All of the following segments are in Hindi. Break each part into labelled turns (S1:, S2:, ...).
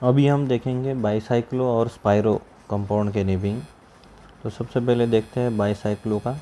S1: अभी हम देखेंगे बाईसाइक्लो और स्पाइरो कंपाउंड के नेमिंग। तो सबसे पहले देखते हैं बाईसाइक्लो का।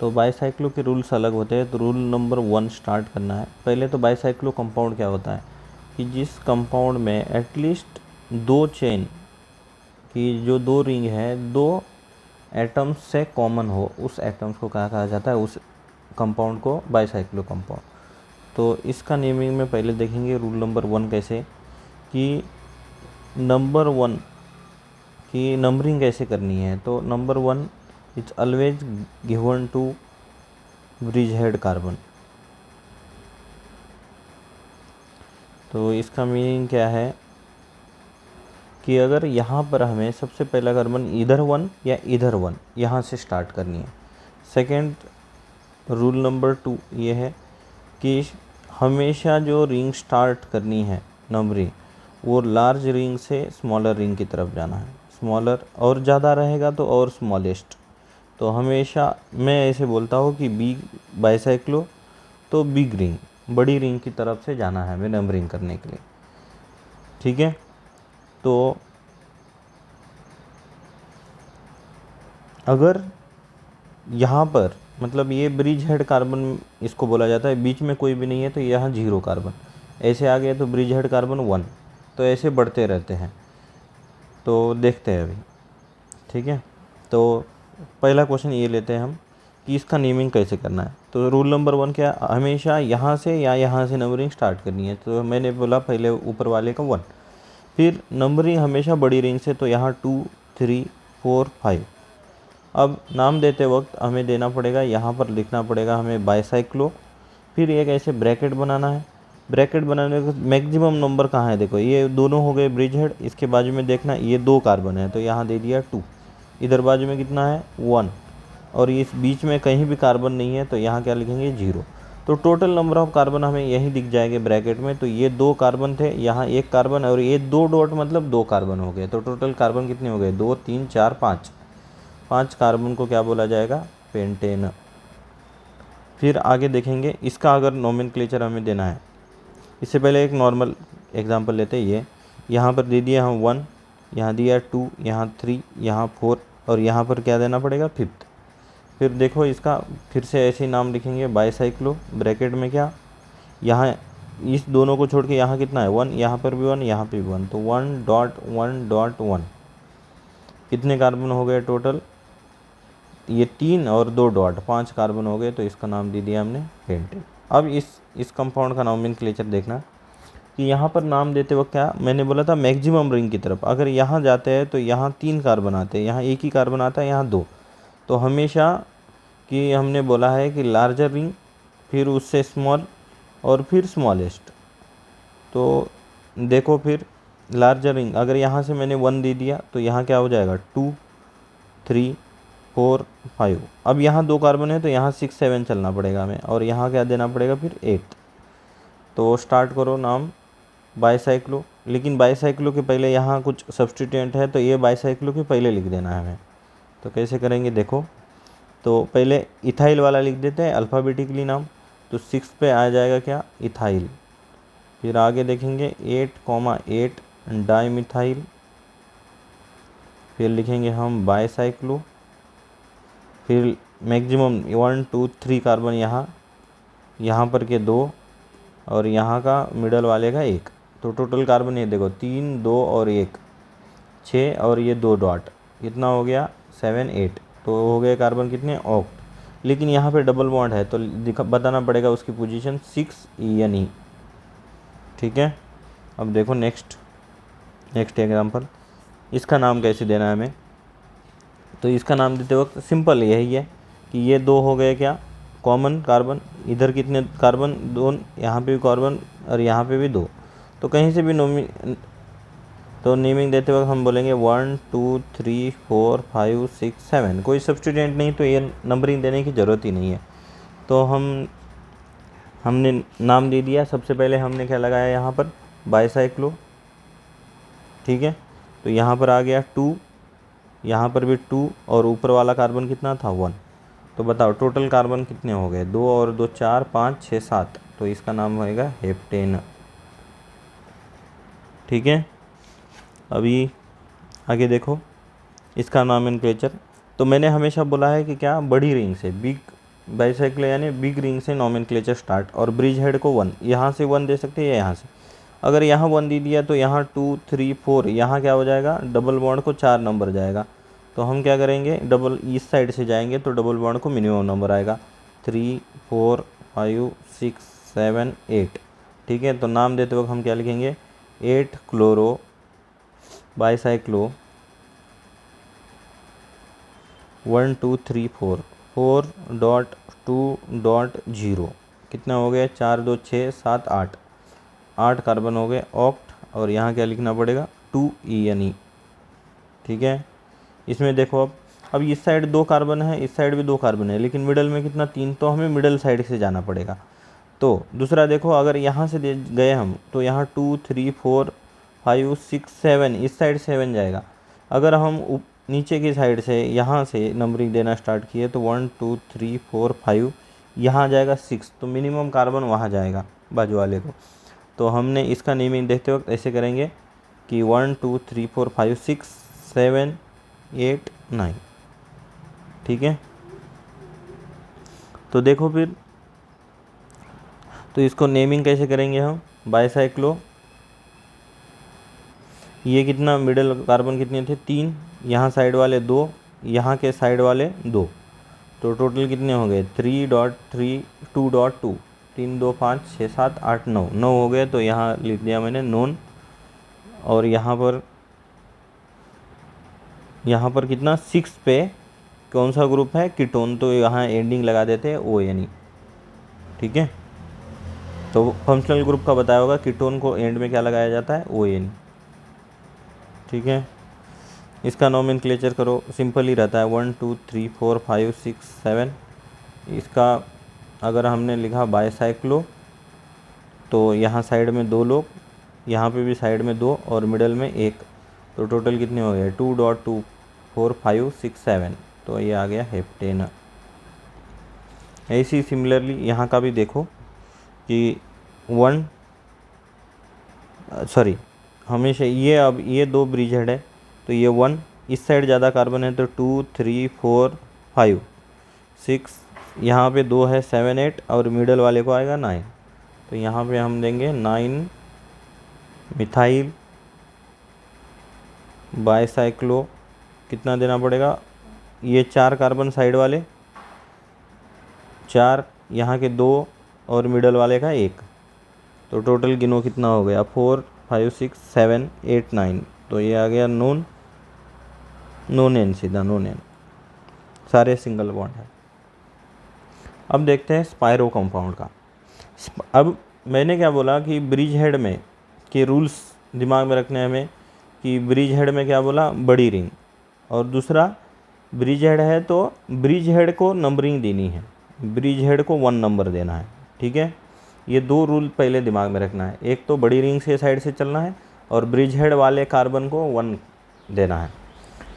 S1: तो बाईसाइक्लो के रूल्स अलग होते हैं। तो रूल नंबर 1 स्टार्ट करना है। पहले तो बाईसाइक्लो कंपाउंड क्या होता है कि जिस कंपाउंड में एटलीस्ट 2 चेन की जो 2 रिंग है 2 एटम्स से कॉमन हो, उस एटम्स को कहा जाता है, उस कंपाउंड को बाईसाइक्लो कंपाउंड। तो इसका नेमिंग में पहले देखेंगे रूल नंबर 1 कैसे कि नंबर 1 की नंबरिंग कैसे करनी है। तो number 1 it's always given to bridgehead carbon. तो इसका मीनिंग क्या है कि अगर यहाँ पर हमें सबसे पहला कार्बन इधर 1 या इधर 1 यहाँ से स्टार्ट करनी है। सेकेंड रूल नंबर 2 ये है कि हमेशा जो रिंग स्टार्ट करनी है नंबरिंग, वो लार्ज रिंग से स्मॉलर रिंग की तरफ जाना है। स्मॉलर और ज़्यादा रहेगा तो और स्मॉलेस्ट। तो हमेशा मैं ऐसे बोलता हूँ कि बिग बाईसाइक्लो तो बिग रिंग, बड़ी रिंग की तरफ से जाना है हमें नंबरिंग करने के लिए। ठीक है। तो अगर यहाँ पर मतलब ये ब्रिज हेड कार्बन इसको बोला जाता है, बीच में कोई भी नहीं है तो यहाँ 0 कार्बन, ऐसे आ गया तो ब्रिज हेड कार्बन 1। तो ऐसे बढ़ते रहते हैं। तो देखते हैं अभी। ठीक है। तो पहला क्वेश्चन ये लेते हैं हम कि इसका नेमिंग कैसे करना है। तो रूल नंबर 1 क्या, हमेशा यहाँ से या यहाँ से नंबरिंग स्टार्ट करनी है। तो मैंने बोला पहले ऊपर वाले का 1, फिर नंबरिंग हमेशा बड़ी रिंग से, तो यहाँ 2 3 4 5। अब नाम देते वक्त हमें देना पड़ेगा, यहाँ पर लिखना पड़ेगा हमें बाईसाइक्लो, फिर एक ऐसे ब्रैकेट बनाना है। ब्रैकेट बनाने का मैक्सिमम नंबर कहाँ है, देखो ये दोनों हो गए ब्रिज हेड, इसके बाजू में देखना ये 2 कार्बन है तो यहाँ दे दिया 2, इधर बाजू में कितना है 1, और इस बीच में कहीं भी कार्बन नहीं है तो यहाँ क्या लिखेंगे 0। तो टोटल नंबर ऑफ कार्बन हमें यही दिख जाएंगे ब्रैकेट में। तो ये 2 कार्बन थे, यहाँ 1 कार्बन, और ये 2 डॉट मतलब 2 कार्बन हो गए। तो टोटल कार्बन कितने हो गए 2 3 4 5। 5 कार्बन को क्या बोला जाएगा, पेंटेन। फिर आगे देखेंगे इसका अगर नोमेनक्लेचर हमें देना है। इससे पहले एक नॉर्मल एग्जांपल लेते हैं। ये यहाँ पर दे दिया हम 1, यहाँ दिया 2, यहाँ 3, यहाँ 4, और यहाँ पर क्या देना पड़ेगा 5th। फिर देखो इसका फिर से ऐसे ही नाम लिखेंगे बाईसाइक्लो, ब्रैकेट में क्या, यहाँ इस दोनों को छोड़ के यहाँ कितना है 1, यहाँ पर भी 1, यहाँ पे भी 1, तो 1.1.1। कितने कार्बन हो गए टोटल, ये 3 और 2 डॉट 5 कार्बन हो गए। तो इसका नाम दे दिया हमने पेंटेन। अब इस कंपाउंड का नोमेनक्लेचर देखना कि यहाँ पर नाम देते वक्त क्या मैंने बोला था, मैक्सिमम रिंग की तरफ अगर यहाँ जाते हैं तो यहाँ 3 कार्बन आते हैं, यहाँ एक ही कार्बन आता है, यहाँ 2। तो हमेशा कि हमने बोला है कि लार्जर रिंग, फिर उससे स्मॉल, और फिर स्मॉलेस्ट। तो देखो फिर लार्जर रिंग अगर यहाँ से मैंने 1 दे दिया तो यहाँ क्या हो जाएगा 2 3 4 5। अब यहाँ 2 कार्बन है तो यहाँ 6 7 चलना पड़ेगा हमें, और यहाँ क्या देना पड़ेगा फिर 8। तो स्टार्ट करो नाम बाईसाइक्लो, लेकिन बाईसाइक्लो के पहले यहाँ कुछ सब्स्टिट्यूएंट है तो ये बाईसाइक्लो के पहले लिख देना है हमें। तो कैसे करेंगे देखो, तो पहले इथाइल वाला लिख देते हैं अल्फ़ाबेटिकली नाम। तो 6 पे आ जाएगा क्या इथाइल। फिर आगे देखेंगे 8,8 डाईमिथाइल। फिर लिखेंगे हम बाईसाइक्लो। फिर मैक्सिमम 1 2 3 कार्बन यहाँ पर के 2, और यहाँ का मिडल वाले का 1। तो टोटल कार्बन ये देखो 3 2 और 1 6, और ये 2 डॉट कितना हो गया 7 8। तो हो गए कार्बन कितने ऑक्ट। लेकिन यहाँ पे डबल बॉन्ड है तो बताना पड़ेगा उसकी पोजीशन 6 E। ठीक है। अब देखो नेक्स्ट एग्जांपल, इसका नाम कैसे देना है हमें। तो इसका नाम देते वक्त सिंपल यही है कि ये 2 हो गए क्या कॉमन कार्बन, इधर कितने कार्बन 2, यहाँ पे भी कार्बन और यहाँ पे भी 2। तो कहीं से भी नेमिंग देते वक्त हम बोलेंगे 1 2 3 4 5 6 7। कोई सब्स्टिट्यूएंट नहीं तो ये नंबरिंग देने की ज़रूरत ही नहीं है। तो हमने नाम दे दिया। सबसे पहले हमने क्या लगाया यहाँ पर बाईसाइक्लो। ठीक है। तो यहाँ पर आ गया 2, यहाँ पर भी 2, और ऊपर वाला कार्बन कितना था 1। तो बताओ टोटल कार्बन कितने हो गए 2 और 2 4 5 6 7। तो इसका नाम होएगा हेप्टेन। ठीक है। अभी आगे देखो इसका नॉमेनक्लेचर। तो मैंने हमेशा बोला है कि क्या, बड़ी रिंग से, बिग बाईसाइकिल यानी बिग रिंग से नॉमेनक्लेचर स्टार्ट, और ब्रिज हेड को 1, यहाँ से 1 दे सकते हैं या यहाँ से। अगर यहाँ 1 दे दिया तो यहाँ 2 3 4, यहाँ क्या हो जाएगा, डबल बॉन्ड को 4 नंबर जाएगा। तो हम क्या करेंगे, डबल इस साइड से जाएंगे तो डबल बॉन्ड को मिनिमम नंबर आएगा 3 4 5 6 7 8। ठीक है, तो नाम देते वक्त हम क्या लिखेंगे, 8 क्लोरो बाईसाइक्लो 1 2 3 4 4.2.0। कितना हो गया, 4 2 6 7 8, 8 कार्बन हो गए ऑक्ट। और यहाँ क्या लिखना पड़ेगा, 2E। ठीक है, इसमें देखो अब इस साइड 2 कार्बन है, इस साइड भी 2 कार्बन है, लेकिन मिडल में कितना, 3, तो हमें मिडल साइड से जाना पड़ेगा। तो दूसरा देखो, अगर यहाँ से गए हम तो यहाँ 2 3 4 5 6 7, इस साइड 7 जाएगा। अगर हम नीचे की साइड से यहाँ से नंबरिंग देना स्टार्ट किए तो 1 2 3 4 5, यहाँ जाएगा 6, तो मिनिमम कार्बन वहाँ जाएगा बाजू वाले को। तो हमने इसका नेमिंग देखते वक्त ऐसे करेंगे कि 1 2 3 4 5 6 7 8 9। ठीक है, तो देखो फिर, तो इसको नेमिंग कैसे करेंगे हम, बाईसाइक्लो, ये कितना मिडल कार्बन कितने थे, 3, यहाँ साइड वाले 2, यहाँ के साइड वाले 2, तो टोटल कितने हो गए 3.3 2.2, 3 2 5 6 7 8 9, 9 हो गए। तो यहाँ लिख दिया मैंने नोन। और यहाँ पर कितना, 6 पे कौन सा ग्रुप है, कीटोन, तो यहाँ एंडिंग लगा देते हैं ONE। ठीक है, तो फंक्शनल ग्रुप का बताया होगा, कीटोन को एंड में क्या लगाया जाता है, ONE। ठीक है, इसका नॉमेनक्लेचर करो, सिंपल ही रहता है, 1 2 3 4 5 6 7। इसका अगर हमने लिखा बाईसाइक्लो तो यहाँ साइड में 2 लोग, यहाँ पे भी साइड में 2 और मिडल में 1, तो टोटल कितने हो गए 2.2 4 5 6 7, तो ये आ गया हेप्टेन। ऐसी सिमिलरली यहाँ का भी देखो कि हमेशा ये, अब ये 2 ब्रिज हेड है तो ये 1, इस साइड ज़्यादा कार्बन है तो 2 3 4 5 6, यहाँ पे 2 है 7 8, और मिडल वाले को आएगा 9, तो यहाँ पे हम देंगे 9 मिथाइल बाईसाइक्लो। कितना देना पड़ेगा, ये 4 कार्बन साइड वाले 4, यहाँ के 2 और मिडल वाले का 1, तो टोटल गिनो कितना हो गया 4 5 6 7 8 9, तो ये आ गया नोन एन, सीधा नोन एन, सारे सिंगल बॉन्ड है। अब देखते हैं स्पायरो कंपाउंड का। अब मैंने क्या बोला कि ब्रिज हेड में के रूल्स दिमाग में रखने हमें, कि ब्रिज हेड में क्या बोला, बड़ी रिंग, और दूसरा ब्रिज हेड है तो ब्रिज हेड को नंबरिंग देनी है, ब्रिज हेड को 1 नंबर देना है। ठीक है, ये 2 रूल पहले दिमाग में रखना है, एक तो बड़ी रिंग से साइड से चलना है और ब्रिज हेड वाले कार्बन को 1 देना है।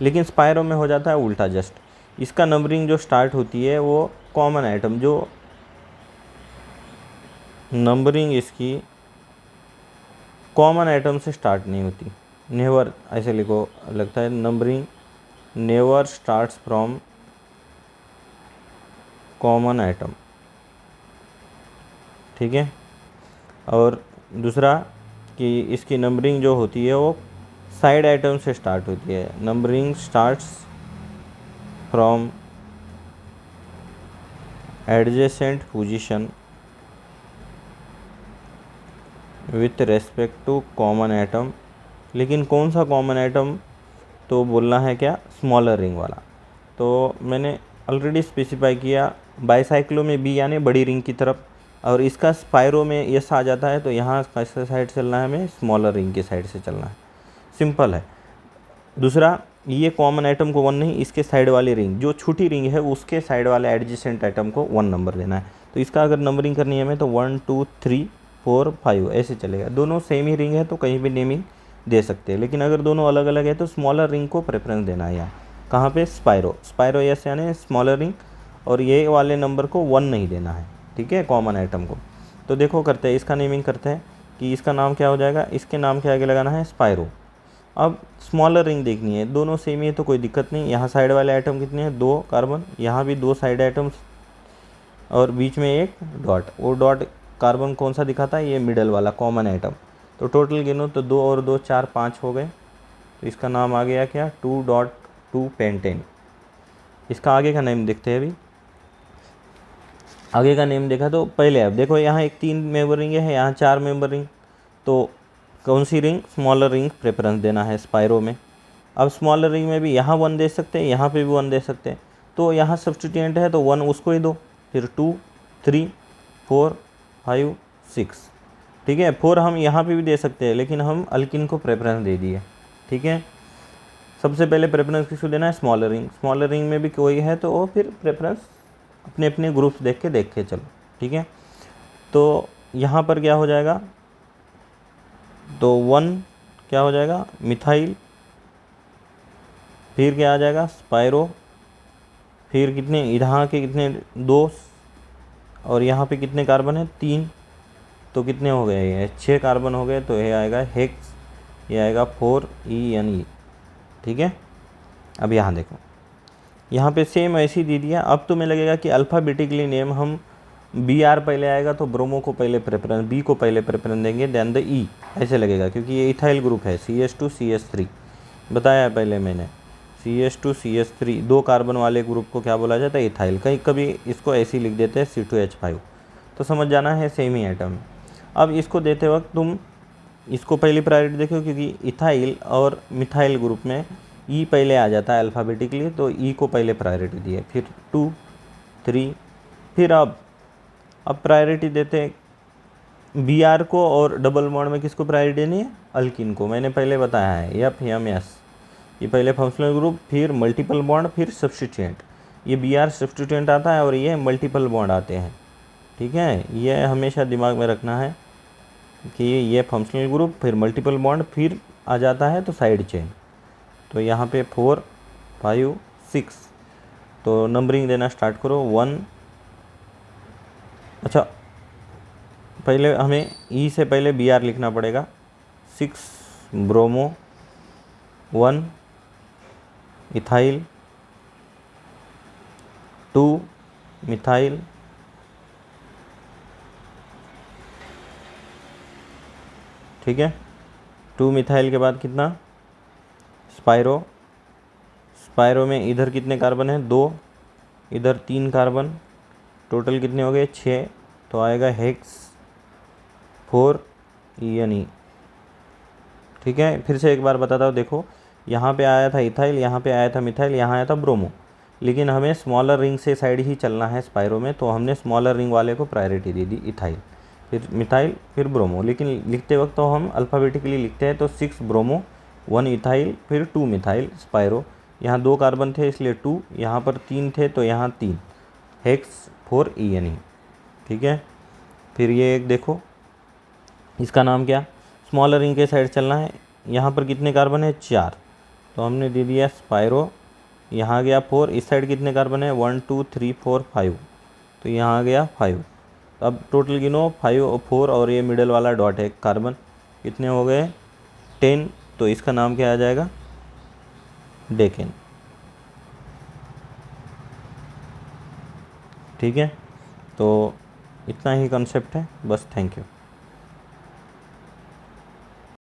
S1: लेकिन स्पायरो में हो जाता है उल्टा, जस्ट इसका नंबरिंग जो स्टार्ट होती है वो कॉमन आइटम, जो नंबरिंग इसकी कॉमन आइटम से स्टार्ट नहीं होती, नेवर, ऐसे लिखो, लगता है numbering never starts from common item. ठीक है, और दूसरा कि इसकी नंबरिंग जो होती है वो साइड आइटम से स्टार्ट होती है, numbering starts from adjacent position with respect to common item. लेकिन कौन सा कॉमन आइटम, तो बोलना है क्या, स्मॉलर रिंग वाला। तो मैंने ऑलरेडी स्पेसिफाई किया, बाईसाइक्लो में बी यानी बड़ी रिंग की तरफ, और इसका स्पायरो में यस आ जाता है, तो यहाँ कैसे साइड चलना है, हमें स्मॉलर रिंग की साइड से चलना है, सिंपल है। दूसरा, ये कॉमन आइटम को 1 नहीं, इसके साइड वाली रिंग, जो छोटी रिंग है उसके साइड वाले एडजेसेंट आइटम को 1 नंबर देना है। तो इसका अगर नंबरिंग करनी है हमें तो 1 2 3 4 5 ऐसे चलेगा। दोनों सेम ही रिंग है तो कहीं भी नेमिंग दे सकते हैं, लेकिन अगर दोनों अलग अलग है तो स्मॉलर रिंग को प्रेफरेंस देना है। यहाँ कहाँ पे, स्पायरो यस यानी स्मॉलर रिंग, और ये वाले नंबर को 1 नहीं देना है। ठीक है, कॉमन आइटम को। तो देखो करते हैं, इसका नेमिंग करते हैं कि इसका नाम क्या हो जाएगा, इसके नाम के आगे लगाना है स्पायरो। अब स्मॉलर रिंग देखनी है, दोनों सेम ही है तो कोई दिक्कत नहीं। यहाँ साइड वाले आइटम कितने हैं, 2 कार्बन, यहाँ भी 2 साइड आइटम्स और बीच में एक डॉट। वो डॉट कार्बन कौन सा दिखाता है, ये मिडल वाला कॉमन आइटम। तो टोटल गिनो तो 2 और 2 4 5 हो गए। तो इसका नाम आ गया क्या, 2.2 पेंटेन। इसका आगे का नेम देखते हैं अभी। आगे का नेम देखा तो पहले अब देखो यहाँ एक 3 मेंबर रिंग है, यहाँ 4 मेंबर रिंग। तो कौन सी रिंग, स्मॉलर रिंग प्रेफरेंस देना है स्पायरो में। अब स्मॉलर रिंग में भी यहाँ 1 दे सकते हैं, यहाँ पे भी 1 दे सकते हैं। तो यहाँ सब्स्टिट्यूएंट है तो 1 उसको ही दो, फिर 2 3 4 5 6। ठीक है, 4 हम यहाँ पे भी दे सकते हैं लेकिन हम अल्किन को प्रेफरेंस दे दिए। ठीक है, सबसे पहले प्रेफरेंस किसको देना है, स्मॉलर रिंग। स्मॉलर रिंग में भी कोई है तो वो फिर प्रेफरेंस अपने अपने ग्रुप्स देख के चलो। ठीक है, तो यहाँ पर क्या हो जाएगा, तो 1 क्या हो जाएगा, मिथाइल, फिर क्या आ जाएगा, स्पायरो, फिर कितने यहाँ के कितने 2 और यहाँ पे कितने कार्बन है 3, तो कितने हो गए, ये 6 कार्बन हो गए। तो ये आएगा हेक्स, ये आएगा 4E। ठीक है, अब यहाँ देखो, यहाँ पे सेम ऐसी दे दिया। अब तुम्हें लगेगा कि अल्फ़ाबेटिकली नेम हम BR पहले आएगा तो ब्रोमो को पहले प्रेफरेंस, B को पहले प्रेफरेंस देंगे देन द E, ऐसे लगेगा क्योंकि ये इथाइल ग्रुप है, CH2CH3 बताया है पहले मैंने। CH2CH3 2 कार्बन वाले ग्रुप को क्या बोला जाता है, इथाइल। कहीं कभी इसको ऐसे ही लिख देते हैं C2H5, तो समझ जाना है सेम ही आइटम है। अब इसको देते वक्त तुम इसको पहली प्रायोरिटी देखो क्योंकि इथाइल और मिथाइल ग्रुप में E पहले आ जाता है अल्फ़ाबेटिकली, तो E को पहले प्रायोरिटी दिए, फिर 2 3, फिर अब प्रायोरिटी देते BR को, और डबल बॉन्ड में किसको प्रायोरिटी देनी है, अल्किन को। मैंने पहले बताया है FMS, ये पहले फंक्शनल ग्रुप, फिर मल्टीपल बॉन्ड, फिर सब्स्टिट्यूएंट। ये BR सब्स्टिट्यूएंट आता है और ये मल्टीपल बॉन्ड आते हैं। ठीक है, ये हमेशा दिमाग में रखना है कि ये फंक्शनल ग्रुप, फिर मल्टीपल बॉन्ड, फिर आ जाता है तो साइड चेन। तो यहाँ पे 4 5 6, तो नंबरिंग देना स्टार्ट करो 1। अच्छा, पहले हमें E से पहले BR लिखना पड़ेगा। 6 ब्रोमो, 1 इथाइल, 2 मिथाइल, ठीक है, 2 मिथाइल के बाद कितना, स्पायरो। स्पायरो में इधर कितने कार्बन हैं, 2, इधर 3 कार्बन, टोटल कितने हो गए 6, तो आएगा हेक्स 4E। ठीक है, फिर से एक बार बताता हूँ, देखो यहाँ पे आया था इथाइल, यहाँ पे आया था मिथाइल, यहाँ आया था ब्रोमो, लेकिन हमें स्मॉलर रिंग से साइड ही चलना है स्पायरो में, तो हमने स्मॉलर रिंग वाले को प्रायोरिटी दे दी, इथाइल, फिर मिथाइल, फिर ब्रोमो। लेकिन लिखते वक्त तो हम अल्फ़ाबेटिकली लिखते हैं, तो 6 ब्रोमो, 1 इथाइल, फिर 2 मिथाइल, स्पायरो। यहाँ 2 कार्बन थे इसलिए 2, यहाँ पर 3 थे तो यहाँ 3, हेक्स 4E। ठीक है, फिर ये एक देखो, इसका नाम क्या, स्मॉलर रिंग के साइड चलना है। यहाँ पर कितने कार्बन है, 4, तो हमने दे दिया स्पायरो। यहाँ गया 4, इस साइड कितने कार्बन है, 1 2 3 4 5, तो यहाँ आ गया 5। तो अब टोटल गिनो 5 और 4 और ये मिडल वाला डॉट है कार्बन, कितने हो गए 10। तो इसका नाम क्या आ जाएगा, डेकेन। ठीक है, तो इतना ही कंसेप्ट है बस। Thank you.